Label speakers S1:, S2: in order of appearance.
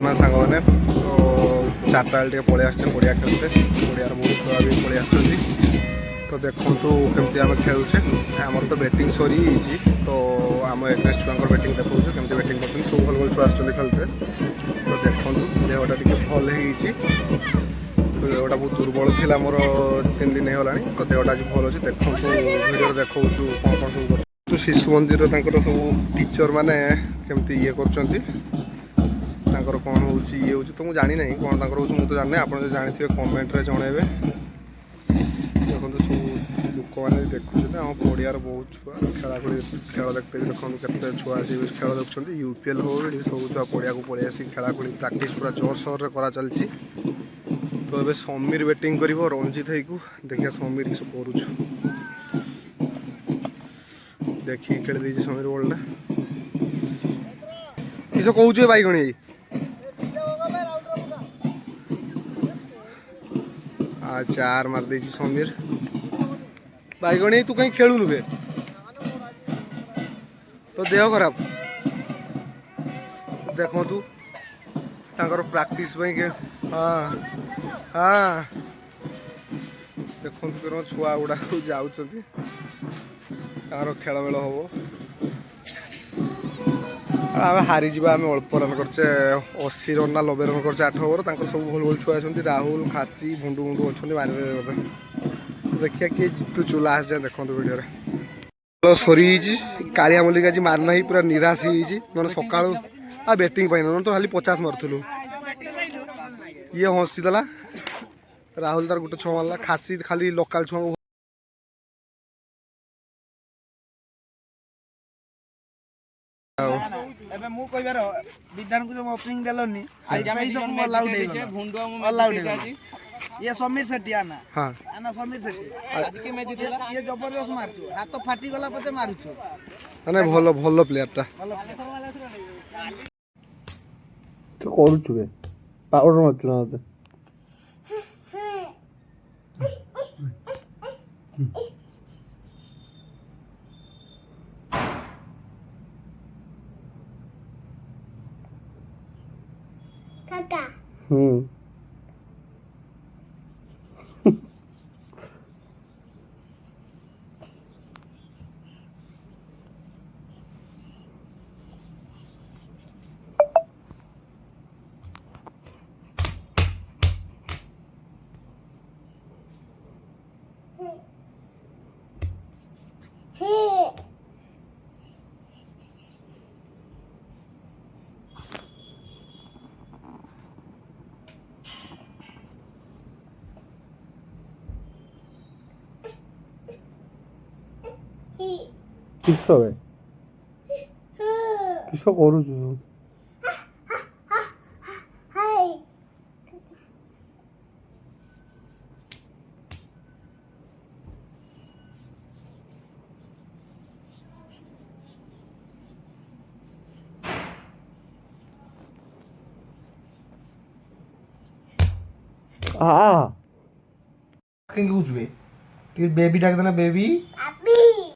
S1: ସାଙ୍ଗମାନେ ତ ଚାରିଟା ବେଳେ ଟିକେ ପଳେଇ ଆସିଛେ ପଡ଼ିଆ ଖେଳତେ। ପଡ଼ିଆର ବହୁତ ଛୁଆ ବି ପଳେଇ ଆସିଛନ୍ତି। ତ ଦେଖନ୍ତୁ କେମିତି ଆମେ ଖେଳୁଛେ। ଆମର ତ ବ୍ୟାଟିଂ ସରିଯାଇଛି, ତ ଆମ ଏଗ୍ନେଷ୍ଟ ଛୁଆଙ୍କର ବ୍ୟାଟିଂ ଦେଖାଉଛୁ କେମିତି ବ୍ୟାଟିଂ କରୁଛନ୍ତି। ସବୁ ଭଲ ଭଲ ଛୁଆ ଆସୁଛନ୍ତି ଖେଳତେ। ତ ଦେଖନ୍ତୁ ଦେହଟା ଟିକେ ଭଲ ହେଇଯାଇଛି। ଦେହଟା ବହୁତ ଦୁର୍ବଳ ଥିଲା ମୋର 3 ଦିନ ହେଇଗଲାଣି। ତ ଦେହଟା ଆଜି ଭଲ ଅଛି। ଦେଖନ୍ତୁ ଭିଡ଼ିଓରେ ଦେଖାଉଛୁ କ'ଣ କ'ଣ ସବୁ କରୁଛୁ। ଶିଶୁ ମନ୍ଦିର ତାଙ୍କର ସବୁ ଟିଚର୍ ମାନେ କେମିତି ଇଏ କରୁଛନ୍ତି। ତାଙ୍କର କ'ଣ ହେଉଛି ଇଏ ହେଉଛି ତ ମୁଁ ଜାଣିନାହିଁ କ'ଣ ତାଙ୍କର ହେଉଛି, ମୁଁ ତ ଜାଣିନାହିଁ। ଆପଣ ଯଦି ଜାଣିଥିବେ କମେଣ୍ଟରେ ଜଣାଇବେ। ଦେଖନ୍ତୁ ସବୁ ଲୋକମାନେ ବି ଦେଖୁଛନ୍ତି। ଆମ ପଡ଼ିଆର ବହୁତ ଛୁଆ ଖେଳ ଦେଖତେ ବି ଦେଖନ୍ତୁ କେତେ ଛୁଆ ଆସିକି ଖେଳ ଦେଖୁଛନ୍ତି। UPL ହଉ ଏଠି ସବୁ ଛୁଆ ପଡ଼ିଆକୁ ପଳେଇ ଆସିକି ଖେଳାଖେଳି ପ୍ରାକ୍ଟିସ୍ ପୁରା ଜୋରସୋରରେ କରା ଚାଲିଛି। ତ ଏବେ ସମୀର ବ୍ୟାଟିଂ କରିବ ରଞ୍ଜିତ ହେଇକୁ। ଦେଖିବା ସମୀର କିଛି କରୁଛୁ, ଦେଖିକି ଖେଳି ଦେଇଛି ସମୀର ବଲଟା। କିସ କହୁଛୁ ଏ ବାଇଗଣୀ? ଆଉ 4 ମାରି ଦେଇଛି ସମୀର। ବାଇଗଣୀ ତୁ କାହିଁ ଖେଳୁନୁ ବେ? ତୋ ଦେହ ଖରାପ। ଦେଖନ୍ତୁ ତାଙ୍କର ପ୍ରାକ୍ଟିସ୍ ପାଇଁ ହଁ ଦେଖନ୍ତୁ କେନ ଛୁଆ ଗୁଡ଼ାକ ଯାଉଛନ୍ତି, ତାଙ୍କର ଖେଳ ବେଳ ହବ। ଆମେ ହାରିଯିବା। ଆମେ ଅଳ୍ପ ରନ୍ କରିଛେ, 80 ରନ୍ ନା 90 ରନ୍ କରିଛେ 8 ଓଭର। ତାଙ୍କର ସବୁ ଭଲ ଭଲ ଛୁଆ ଅଛନ୍ତି। ରାହୁଲ, ଖାସି, ଭୁଣ୍ଡୁ ଅଛନ୍ତି, ମାରିଦେବେ ବୋଧେ। ଦେଖିବା କିଏ ଜିତୁଛୁ ଲାଷ୍ଟ ଯାଏଁ ଦେଖନ୍ତୁ ଭିଡ଼ିଓରେ। ସରିଯାଇଛି। କାଳିଆ ମଲ୍ଲିକ ଆଜି ମାରୁନାହିଁ, ପୁରା ନିରାଶ ହେଇଯାଇଛି। ନହେଲେ ସକାଳୁ ଆଉ ବ୍ୟାଟିଂ ପାଇଁ ନହେଲେ ତ ଖାଲି 50 ମାରୁଥିଲୁ। ଇଏ ହସିଦେଲା। ରାହୁଲ ତାର ଗୋଟେ 6 ମାରିଲା। ଖାସି ଖାଲି ଲୋକାଲ ଛୁଆଙ୍କୁ
S2: ଏବେ ମୁଁ କହିବାର ବିଧାନକୁ ଯୋଉ ଓପନିଂ ଦେଲନି ସେଇପାଇଁ ସବୁ ଅଲଆଉଟ୍ ହେଇଗଲା। ଅଲଆଉଟ୍ ହେଇଗଲା। ये समीर सेठी आना
S1: हाँ
S2: आना समीर सेठी आज के मैच जितला ये जबरदस्त मारछु हाथ तो फाटी गला पछे मारुछु
S1: ମାନେ ଭଲ ଭଲ ପ୍ଲେୟାରଟା। ତୁ କରୁଛୁ ବେ ପାଉଡର ମାରୁଛୁ ନା ମତେ?
S3: काका
S1: କିସ ବେ କିସ କରୁଛୁ?
S3: हाय
S1: କାହିଁକି କହୁଛୁ ବେ? ଟିକେ ବେବି ଡାକିଦେନା ବେବି।